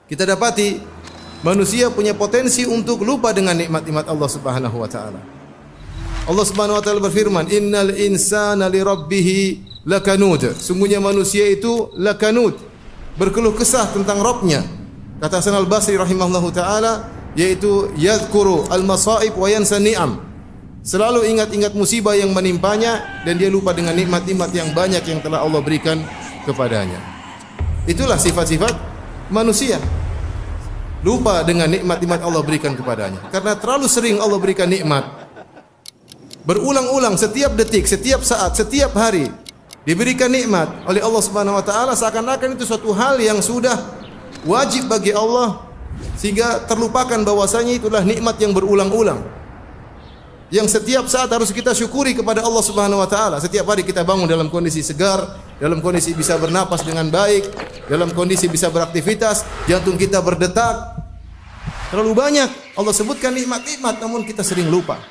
Kita dapati manusia punya potensi untuk lupa dengan nikmat-nikmat Allah Subhanahu wa taala. Allah Subhanahu wa taala berfirman, "Innal insana li rabbih lakanud." Sungguhnya manusia itu lakanud, berkeluh kesah tentang Rabbnya. Kata Hasan al-Basri rahimahullahu taala, yaitu yadhkuru al-masaib wa yansa ni'am. Selalu ingat-ingat musibah yang menimpanya dan dia lupa dengan nikmat-nikmat yang banyak yang telah Allah berikan kepadanya. Itulah sifat-sifat manusia. Lupa dengan nikmat-nikmat Allah berikan kepadanya. Karena terlalu sering Allah berikan nikmat. Berulang-ulang setiap detik, setiap saat, setiap hari diberikan nikmat oleh Allah Subhanahu wa taala, seakan-akan itu suatu hal yang sudah wajib bagi Allah, sehingga terlupakan bahwasanya itulah nikmat yang berulang-ulang. Yang setiap saat harus kita syukuri kepada Allah Subhanahu wa taala. Setiap hari kita bangun dalam kondisi segar, dalam kondisi bisa bernapas dengan baik, dalam kondisi bisa beraktivitas, jantung kita berdetak. Terlalu banyak Allah sebutkan nikmat-nikmat, namun kita sering lupa.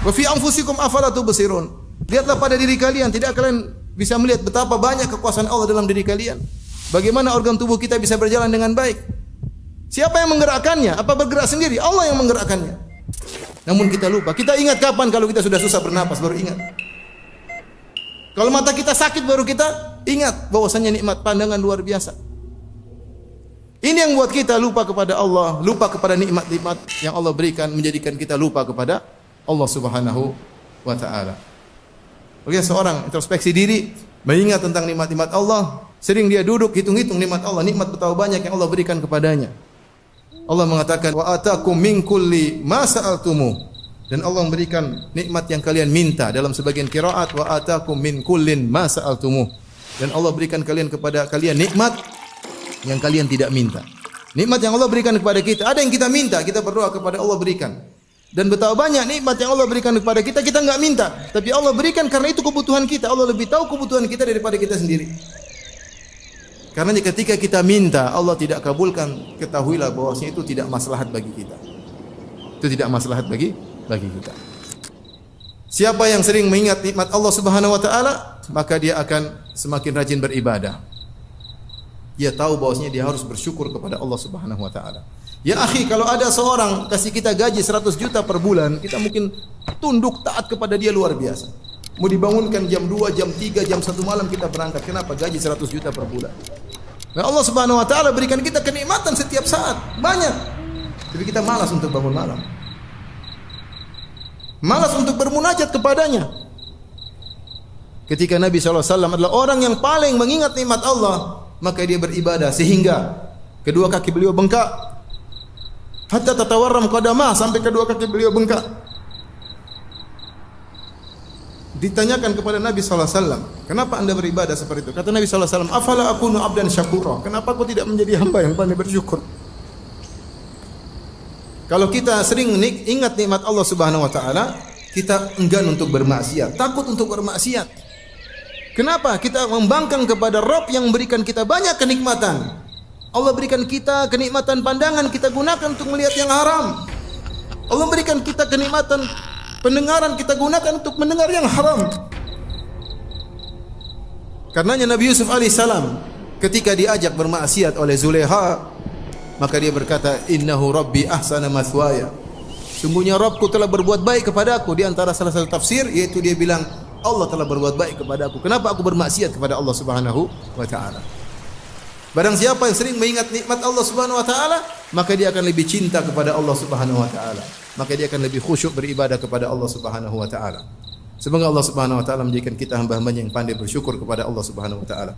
Wa fi anfusikum afala tubsirun. Lihatlah pada diri kalian, tidak kalian bisa melihat betapa banyak kekuasaan Allah dalam diri kalian? Bagaimana organ tubuh kita bisa berjalan dengan baik? Siapa yang menggerakkannya? Apa bergerak sendiri? Allah yang menggerakkannya. Namun kita lupa. Kita ingat kapan kalau kita sudah susah bernapas, baru ingat. Kalau mata kita sakit, baru kita ingat bahwasanya nikmat pandangan luar biasa. Ini yang buat kita lupa kepada Allah, lupa kepada nikmat-nikmat yang Allah berikan, menjadikan kita lupa kepada Allah Subhanahu wa taala. Bagi seorang introspeksi diri, mengingat tentang nikmat-nikmat Allah, sering dia duduk hitung-hitung nikmat Allah, nikmat betapa banyak yang Allah berikan kepadanya. Allah mengatakan, wa atakum min kulli ma sa'altumu, dan Allah memberikan nikmat yang kalian minta. Dalam sebagian qiraat, wa atakum min kullin ma sa'altumu, dan Allah berikan kepada kalian nikmat yang kalian tidak minta. Nikmat yang Allah berikan kepada kita, ada yang kita minta, kita berdoa kepada Allah berikan. Dan betapa banyak nikmat yang Allah berikan kepada kita, kita enggak minta, tapi Allah berikan karena itu kebutuhan kita. Allah lebih tahu kebutuhan kita daripada kita sendiri. Karena ketika kita minta, Allah tidak kabulkan, ketahuilah bahwasanya itu tidak maslahat bagi kita. Itu tidak maslahat bagi kita. Siapa yang sering mengingat nikmat Allah Subhanahu wa taala, maka dia akan semakin rajin beribadah. Dia tahu bahwasanya dia harus bersyukur kepada Allah Subhanahu wa taala. Ya akhi, kalau ada seorang kasih kita gaji 100 juta per bulan, kita mungkin tunduk taat kepada dia luar biasa. Mau dibangunkan jam 2, jam 3, jam 1 malam kita berangkat. Kenapa? Gaji 100 juta per bulan. Nah, Allah Subhanahu wa taala berikan kita kenikmatan setiap saat, banyak. Tapi kita malas untuk bangun malam. Malas untuk bermunajat kepadanya. Ketika Nabi SAW adalah orang yang paling mengingat nikmat Allah, maka dia beribadah sehingga kedua kaki beliau bengkak. Hatta tatawarram qadamah, sampai kedua kaki beliau bengkak. Ditanyakan kepada Nabi SAW, kenapa anda beribadah seperti itu? Kata Nabi SAW, afala akunu abdan syakura, kenapa aku tidak menjadi hamba yang pandai bersyukur? Kalau kita sering ingat nikmat Allah Subhanahu wa taala, kita enggan untuk bermaksiat, takut untuk bermaksiat. Kenapa? Kita membangkang kepada Rabb yang memberikan kita banyak kenikmatan. Allah berikan kita kenikmatan pandangan, kita gunakan untuk melihat yang haram. Allah berikan kita kenikmatan pendengaran, kita gunakan untuk mendengar yang haram. Karenanya Nabi Yusuf alaihissalam ketika diajak bermaksiat oleh Zulekha, maka dia berkata, innahu rabbi ahsana mathwaya, sungguhnya Rabbku telah berbuat baik kepadaku. Di antara salah satu tafsir yaitu dia bilang, Allah telah berbuat baik kepadaku, kenapa aku bermaksiat kepada Allah Subhanahu wa taala? Barang siapa yang sering mengingat nikmat Allah Subhanahu wa taala, maka dia akan lebih cinta kepada Allah Subhanahu wa taala. Maka dia akan lebih khusyuk beribadah kepada Allah Subhanahu wa taala. Semoga Allah Subhanahu wa taala menjadikan kita hamba-hambanya yang pandai bersyukur kepada Allah Subhanahu wa taala.